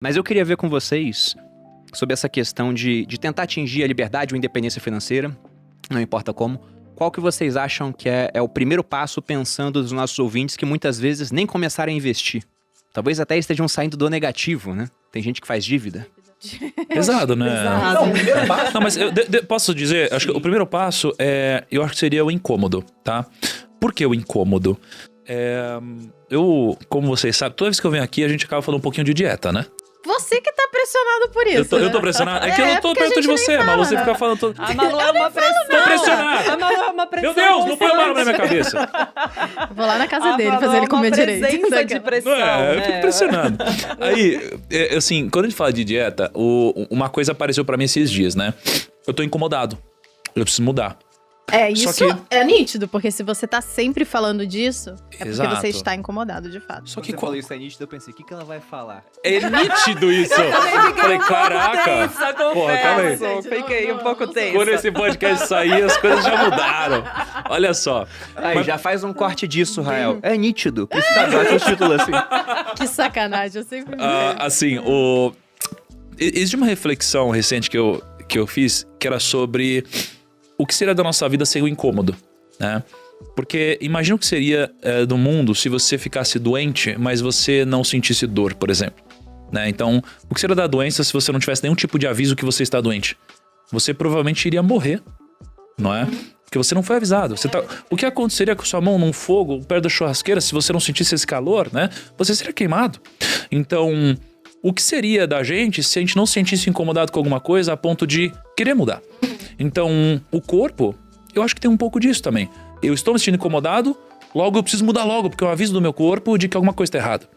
Mas eu queria ver com vocês sobre essa questão de tentar atingir a liberdade ou independência financeira, não importa como. Qual que vocês acham que é o primeiro passo pensando nos nossos ouvintes que muitas vezes nem começaram a investir? Talvez até estejam saindo do negativo, né? Tem gente que faz dívida. Pesado, né? Não, o primeiro passo... Não, mas eu posso dizer, acho que o primeiro passo eu acho que seria o incômodo, tá? Por que o incômodo? Como vocês sabem, toda vez que eu venho aqui, a gente acaba falando um pouquinho de dieta, né? Você que tá pressionado por isso. Eu tô pressionado. É que eu não tô perto de você, Malu. Você fica falando todo... A Malu é uma pressão. Tô pressionado. A Malu é uma pressão. Meu Deus, não põe a Malu na minha cabeça. Vou lá na casa dele fazer ele comer direito. Presença de pressão, eu fico pressionado. Aí, assim, quando a gente fala de dieta, uma coisa apareceu pra mim esses dias, né? Eu tô incomodado. Eu preciso mudar. Isso é nítido, porque se você tá sempre falando disso, é Exato. porque você está incomodado, de fato. Só que Você falou isso é nítido, eu pensei, o que ela vai falar? é nítido isso. Falei, caraca. Porra, calma aí. Fiquei um pouco tensa. Quando esse podcast sair, as coisas já mudaram. Olha só. Aí, já faz um corte disso, Rael. É nítido. Por isso tá o título assim. Que sacanagem, eu sempre vi. Assim, existe uma reflexão recente que eu fiz, que era sobre o que seria da nossa vida sem o incômodo, né? Porque imagina o que seria do mundo se você ficasse doente, mas você não sentisse dor, por exemplo, né? Então, o que seria da doença se você não tivesse nenhum tipo de aviso que você está doente? Você provavelmente iria morrer, não é? Porque você não foi avisado. O que aconteceria com sua mão num fogo perto da churrasqueira se você não sentisse esse calor, né? Você seria queimado. Então, o que seria da gente se a gente não se sentisse incomodado com alguma coisa a ponto de querer mudar? Então, o corpo, eu acho que tem um pouco disso também. Eu estou me sentindo incomodado, logo eu preciso mudar logo, porque é um aviso do meu corpo de que alguma coisa está errada.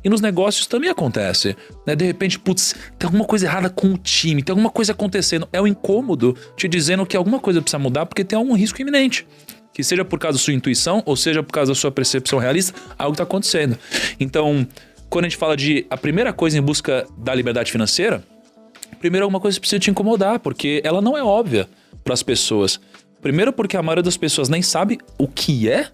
E nos negócios também acontece, né? De repente, putz, tem alguma coisa errada com o time, tem alguma coisa acontecendo. É o incômodo te dizendo que alguma coisa precisa mudar porque tem algum risco iminente. Que seja por causa da sua intuição, ou seja por causa da sua percepção realista, algo está acontecendo. Então, quando a gente fala de a primeira coisa em busca da liberdade financeira, primeiro alguma coisa precisa te incomodar, porque ela não é óbvia para as pessoas. Primeiro porque a maioria das pessoas nem sabe o que é.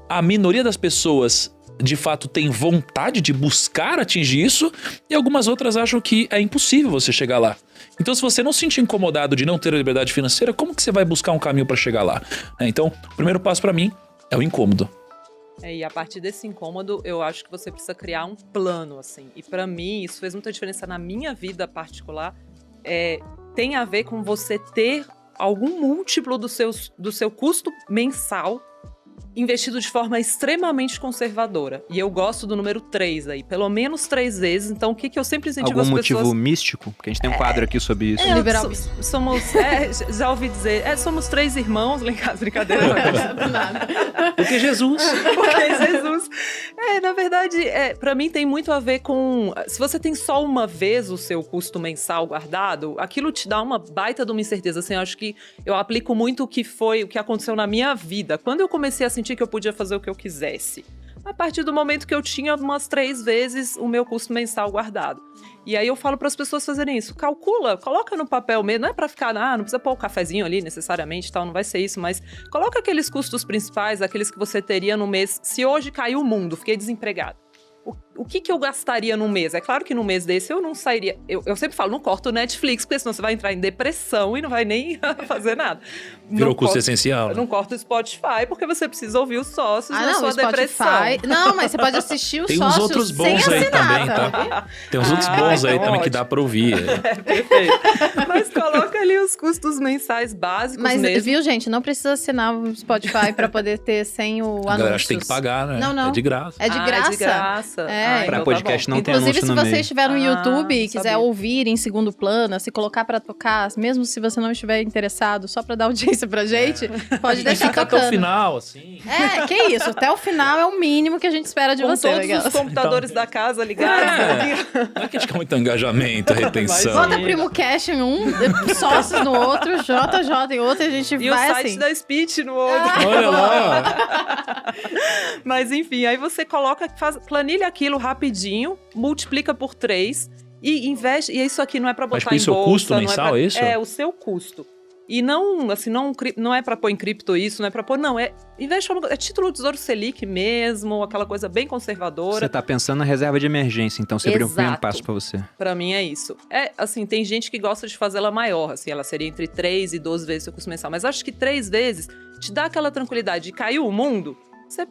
A minoria das pessoas, de fato, tem vontade de buscar atingir isso. E algumas outras acham que é impossível você chegar lá. Então, se você não se sentir incomodado de não ter a liberdade financeira, como que você vai buscar um caminho para chegar lá? Então, o primeiro passo para mim é o incômodo. E a partir desse incômodo, eu acho que você precisa criar um plano, assim. E pra mim, isso fez muita diferença na minha vida particular. Tem a ver com você ter algum múltiplo do seu custo mensal investido de forma extremamente conservadora. E eu gosto do número 3 aí, pelo menos 3 vezes. Então, o que eu sempre incentivo as pessoas... Algum motivo místico? Porque a gente tem um quadro aqui sobre isso. Somos, já ouvi dizer, somos 3 irmãos, brincadeira. Porque Jesus. Porque Jesus. Na verdade, pra mim tem muito a ver com... Se você tem só uma vez o seu custo mensal guardado, aquilo te dá uma baita de uma incerteza. Assim, eu acho que eu aplico muito o que aconteceu na minha vida. Quando eu comecei a sentir que eu podia fazer o que eu quisesse, a partir do momento que eu tinha umas 3 vezes o meu custo mensal guardado. E aí eu falo para as pessoas fazerem isso. Calcula, coloca no papel mesmo. Não é para ficar, não precisa pôr o cafezinho ali necessariamente, tal, não vai ser isso, mas coloca aqueles custos principais, aqueles que você teria no mês. Se hoje caiu o mundo, fiquei desempregado. O que eu gastaria num mês? É claro que num mês desse eu não sairia... Eu sempre falo, não corta o Netflix, porque senão você vai entrar em depressão e não vai nem fazer nada. Virou custo essencial. Né? Não corta o Spotify, porque você precisa ouvir os sócios na sua Spotify... depressão. Não, mas você pode assistir os tem sócios uns outros bons aí também, tá? Tem uns outros bons aí também que dá pra ouvir. Perfeito. Mas coloca ali os custos mensais básicos mesmo. Mas, viu, gente, não precisa assinar o Spotify pra poder ter sem o anúncio. A galera acha que tem que pagar, né? Não. É de graça. É de graça. É de graça. Pra então podcast tá não tem anúncio Inclusive, se no você meio. estiver no YouTube e quiser sabia. ouvir em segundo plano, se colocar pra tocar, mesmo se você não estiver interessado, só pra dar audiência pra gente, pode deixar fica tocando. até o final, assim. Que isso, até o final é o mínimo que a gente espera de Com você. todos os computadores da casa ligados. Não é que a gente quer muito engajamento, retenção. Bota Primo Cash em um, sócios no outro, JJ em outro, e a gente E vai o site assim. da Speech no outro. Olha lá. Mas enfim, aí você coloca, planilha aquilo rapidinho, multiplica por 3 e investe. E isso aqui não é pra botar Mas em isso é o bolsa. custo não mensal, é pra, é isso? É o seu custo. E não, assim, não é pra pôr em cripto isso, não é pra pôr, não, investe é título do Tesouro Selic mesmo, aquela coisa bem conservadora. Você tá pensando na reserva de emergência, então seria o primeiro passo pra você. Pra mim é isso. Assim, tem gente que gosta de fazer ela maior, assim, ela seria entre 3 e 12 vezes seu custo mensal, mas acho que 3 vezes te dá aquela tranquilidade de caiu o mundo, você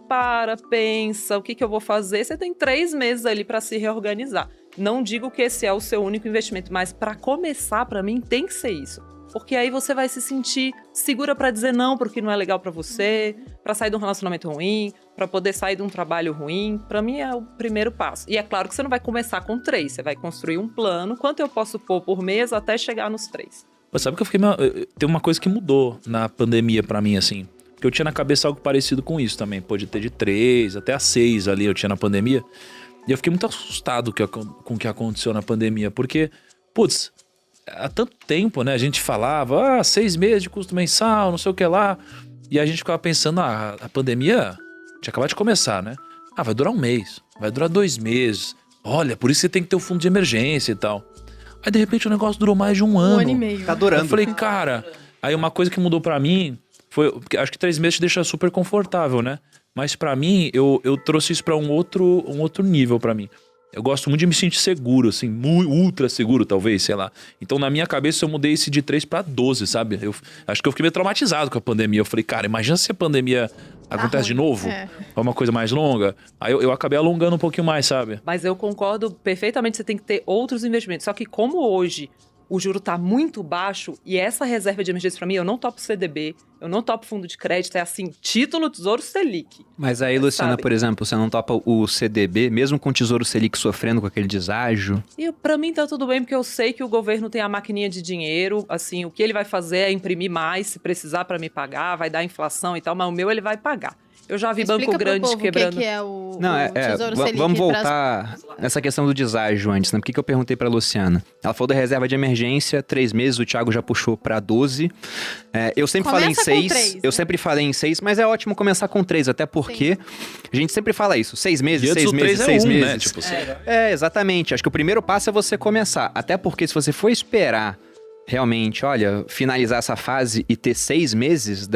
pensa, o que eu vou fazer, você tem 3 meses ali pra se reorganizar. Não digo que esse é o seu único investimento, mas pra começar, pra mim, tem que ser isso. Porque aí você vai se sentir segura pra dizer não porque não é legal pra você, pra sair de um relacionamento ruim, pra poder sair de um trabalho ruim. Pra mim é o primeiro passo. E é claro que você não vai começar com 3, você vai construir um plano. Quanto eu posso pôr por mês até chegar nos 3? Mas sabe que tem uma coisa que mudou na pandemia pra mim, assim. Porque eu tinha na cabeça algo parecido com isso também. Pode ter de 3 até a 6 ali eu tinha na pandemia. E eu fiquei muito assustado com o que aconteceu na pandemia. Porque, putz, há tanto tempo, né? A gente falava, 6 meses de custo mensal, não sei o que lá. E a gente ficava pensando, a pandemia tinha acabado de começar, né? Vai durar 1 mês, vai durar 2 meses. Olha, por isso você tem que ter um fundo de emergência e tal. Aí, de repente, o negócio durou mais de 1 ano. 1 ano e meio. Tá durando. Eu falei, cara... Aí uma coisa que mudou pra mim foi... Acho que 3 meses te deixa super confortável, né? Mas pra mim, eu trouxe isso pra um outro nível pra mim. Eu gosto muito de me sentir seguro, assim, ultra seguro, talvez, sei lá. Então, na minha cabeça, eu mudei esse de 3 pra 12, sabe? Acho que eu fiquei meio traumatizado com a pandemia. Eu falei, cara, imagina se a pandemia acontece de novo. É uma coisa mais longa. Aí eu acabei alongando um pouquinho mais, sabe? Mas eu concordo perfeitamente, você tem que ter outros investimentos. Só que como hoje o juro tá muito baixo e essa reserva de emergência pra mim, eu não topo CDB, eu não topo fundo de crédito, é assim, título Tesouro Selic. Mas aí, Luciana, por exemplo, você não topa o CDB, mesmo com o Tesouro Selic sofrendo com aquele deságio? E pra mim tá tudo bem, porque eu sei que o governo tem a maquininha de dinheiro, assim, o que ele vai fazer é imprimir mais, se precisar pra me pagar, vai dar inflação e tal, mas o meu ele vai pagar. Eu já vi banco grande quebrando. O que é o Tesouro Selic? Vamos voltar nessa questão do deságio antes, né? Por que eu perguntei pra Luciana? Ela falou da reserva de emergência, 3 meses, o Thiago já puxou pra 12. Eu sempre falei em 6, eu sempre falei em 6, mas é ótimo começar com 3, até porque a gente sempre fala isso, 6 meses, 6 meses, 6 meses. Né? Tipo, exatamente. Acho que o primeiro passo é você começar, até porque se você for esperar realmente, olha, finalizar essa fase e ter 6 meses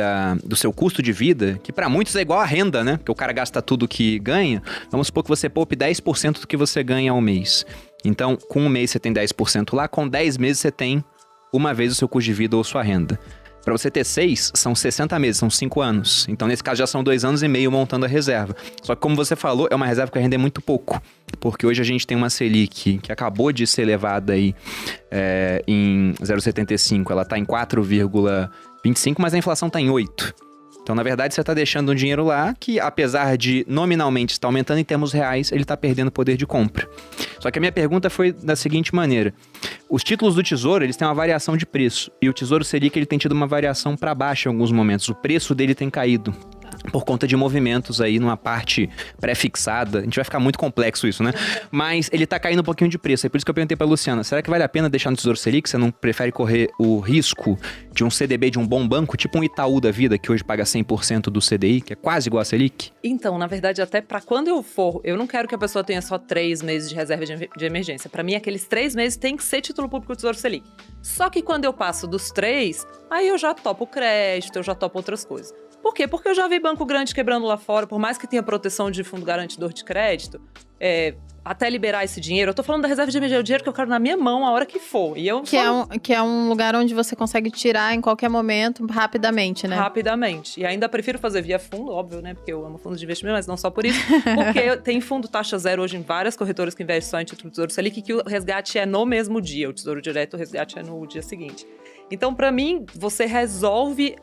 do seu custo de vida, que pra muitos é igual a renda, né? Porque o cara gasta tudo que ganha. Vamos supor que você poupe 10% do que você ganha ao mês. Então, com 1 mês você tem 10% lá, com 10 meses você tem 1 vez o seu custo de vida ou sua renda. Pra você ter 6, são 60 meses, são 5 anos. Então, nesse caso, já são 2 anos e meio montando a reserva. Só que, como você falou, é uma reserva que vai render muito pouco. Porque hoje a gente tem uma Selic que acabou de ser elevada aí em 0,75. Ela tá em 4,25, mas a inflação tá em 8. Então, na verdade, você está deixando um dinheiro lá que, apesar de nominalmente estar aumentando em termos reais, ele está perdendo poder de compra. Só que a minha pergunta foi da seguinte maneira. Os títulos do Tesouro, eles têm uma variação de preço. E o Tesouro Selic, ele tem tido uma variação para baixo em alguns momentos. O preço dele tem caído por conta de movimentos aí numa parte pré-fixada. A gente vai ficar muito complexo isso, né? Mas ele tá caindo um pouquinho de preço. É por isso que eu perguntei pra Luciana, será que vale a pena deixar no Tesouro Selic? Você não prefere correr o risco de um CDB de um bom banco, tipo um Itaú da vida, que hoje paga 100% do CDI, que é quase igual a Selic? Então, na verdade, até pra quando eu for, eu não quero que a pessoa tenha só 3 meses de reserva de emergência. Pra mim, aqueles 3 meses tem que ser título público do Tesouro Selic. Só que quando eu passo dos 3, aí eu já topo crédito, eu já topo outras coisas. Por quê? Porque eu já vi banco grande quebrando lá fora, por mais que tenha proteção de fundo garantidor de crédito, até liberar esse dinheiro. Eu tô falando da reserva de emergência, o dinheiro que eu quero na minha mão a hora que for. E que é um lugar onde você consegue tirar em qualquer momento, rapidamente, né? Rapidamente. E ainda prefiro fazer via fundo, óbvio, né? Porque eu amo fundos de investimento, mas não só por isso. Porque tem fundo taxa zero hoje em várias corretoras que investem só em título do Tesouro Selic, que o resgate é no mesmo dia. O Tesouro Direto, o resgate é no dia seguinte. Então, pra mim, você resolve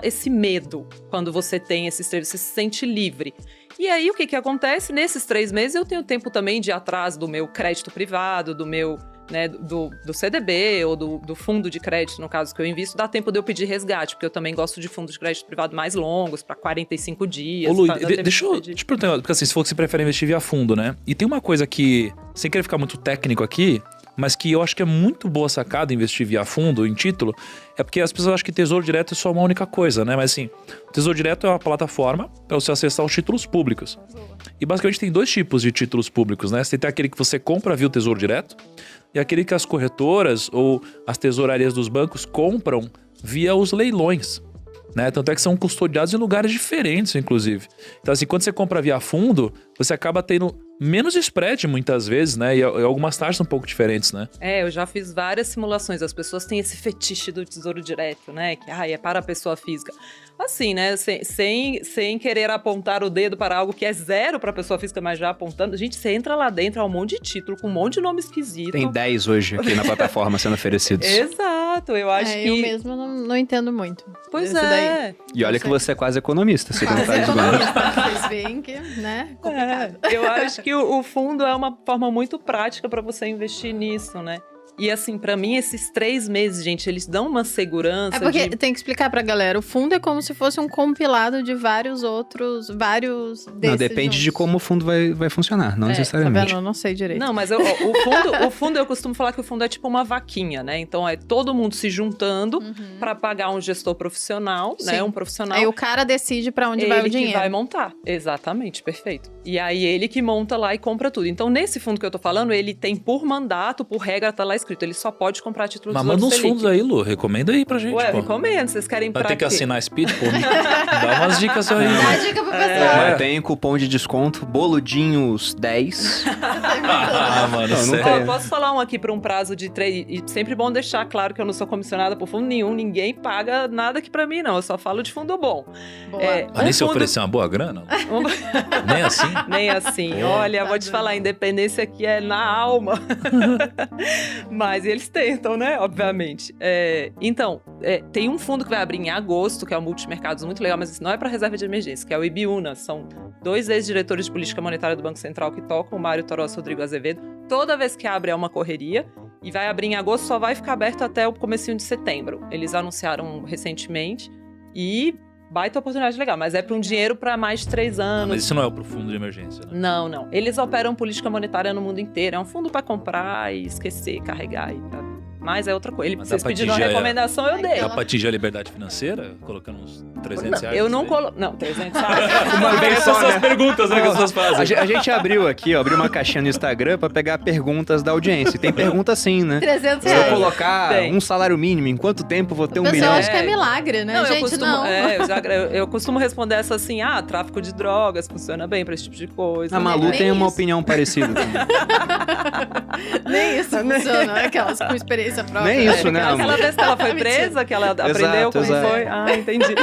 esse medo quando você tem você se sente livre. E aí, o que acontece? Nesses 3 meses, eu tenho tempo também de ir atrás do meu crédito privado, do meu, né, do CDB ou do fundo de crédito, no caso que eu invisto, dá tempo de eu pedir resgate, porque eu também gosto de fundos de crédito privado mais longos, para 45 dias. Ô, Lu, deixa eu te perguntar, porque assim, você falou que você prefere investir via fundo, né? E tem uma coisa que, sem querer ficar muito técnico aqui, mas que eu acho que é muito boa sacada investir via fundo, em título, é porque as pessoas acham que Tesouro Direto é só uma única coisa, né? Mas assim, o Tesouro Direto é uma plataforma para você acessar os títulos públicos. E basicamente tem 2 tipos de títulos públicos, né? Você tem aquele que você compra via o Tesouro Direto e aquele que as corretoras ou as tesourarias dos bancos compram via os leilões. Né? Tanto é que são custodiados em lugares diferentes, inclusive. Então, assim, quando você compra via fundo, você acaba tendo menos spread muitas vezes, né? E algumas taxas um pouco diferentes, né? Eu já fiz várias simulações. As pessoas têm esse fetiche do Tesouro Direto, né? Que é para a pessoa física. Assim, né? Sem querer apontar o dedo para algo que é zero para a pessoa física, mas já apontando. Gente, você entra lá dentro, há um monte de título, com um monte de nome esquisito. Tem 10 hoje aqui na plataforma sendo oferecidos. Exato, eu acho que... Eu mesma não entendo muito. Pois Esse é. daí. E olha que você é quase economista, segundo Quase Thales Gomes. economista. Vocês veem que, né? Complicado. Eu acho que o fundo é uma forma muito prática para você investir nisso, né? E assim, pra mim, esses 3 meses, gente, eles dão uma segurança. É porque tem que explicar pra galera, o fundo é como se fosse um compilado de vários desses Não, depende de juntos. como o fundo vai funcionar, não Tá necessariamente. vendo? Eu não sei direito. Não, mas o fundo, eu costumo falar que o fundo é tipo uma vaquinha, né? Então é todo mundo se juntando pra pagar um gestor profissional, né? Sim. Um profissional. Aí o cara decide pra onde vai o Ele dinheiro. que vai montar. Exatamente, perfeito. E aí ele que monta lá e compra tudo. Então nesse fundo que eu tô falando, ele tem por mandato, por regra, tá lá escrito, ele só pode comprar título Mas do manda Tesouro uns Selic. fundos aí, Lu. Recomenda aí pra gente, Ué, pô. recomendo. Vocês querem Vai pra ter que quê? assinar Speed, pô. Dá umas dicas aí. Dá a dica pro pessoal. Mas tem cupom de desconto, boludinhos 10. Ah, mano, Não sério. tem. Ó, posso falar um aqui para um prazo de 3... E sempre bom deixar claro que eu não sou comissionada por fundo nenhum. Ninguém paga nada aqui pra mim, não. Eu só falo de fundo bom. Boa. Ah, nem se fundo- oferecer uma boa grana? Nem assim? Nem assim. Olha, Tá vou te doido. falar, a independência aqui é na alma. Mas eles tentam, né? Obviamente. Então, tem um fundo que vai abrir em agosto, que é o Multimercados, muito legal, mas isso não é para reserva de emergência, que é o Ibiúna. São 2 ex-diretores de política monetária do Banco Central que tocam, o Mário Toros e o Rodrigo Azevedo. Toda vez que abre é uma correria. E vai abrir em agosto, só vai ficar aberto até o comecinho de setembro. Eles anunciaram recentemente e baita oportunidade legal, mas é para um dinheiro para mais de 3 Ah, anos. mas isso não é pro fundo de emergência, né? Não. Eles operam política monetária no mundo inteiro. É um fundo para comprar e esquecer, carregar e pra... Mas é outra coisa. Mas Vocês dá pra pediram uma atingir recomendação, eu dei. Dá pra atingir a liberdade financeira? Colocando uns 300 reais? Eu não nisso aí? colo... Não, 300 reais. Uma vez Essas só, são as né? perguntas, né, que as pessoas fazem. A gente abriu aqui, ó, abriu uma caixinha no Instagram pra pegar perguntas da audiência. E tem pergunta assim, né? 300 Se eu reais. colocar Tem. um salário mínimo, em quanto tempo vou ter O 1 pessoal milhão? acha que é milagre, né? Não, Gente, eu costumo, não. eu costumo responder essa assim, tráfico de drogas funciona bem pra esse tipo de coisa. A Malu Nem tem uma isso. opinião parecida. Nem isso funciona. Aquelas com experiência própria. Nem isso, né, Aquela amor? vez que ela foi Mentira. presa, que ela aprendeu como exato. foi. Ah, entendi.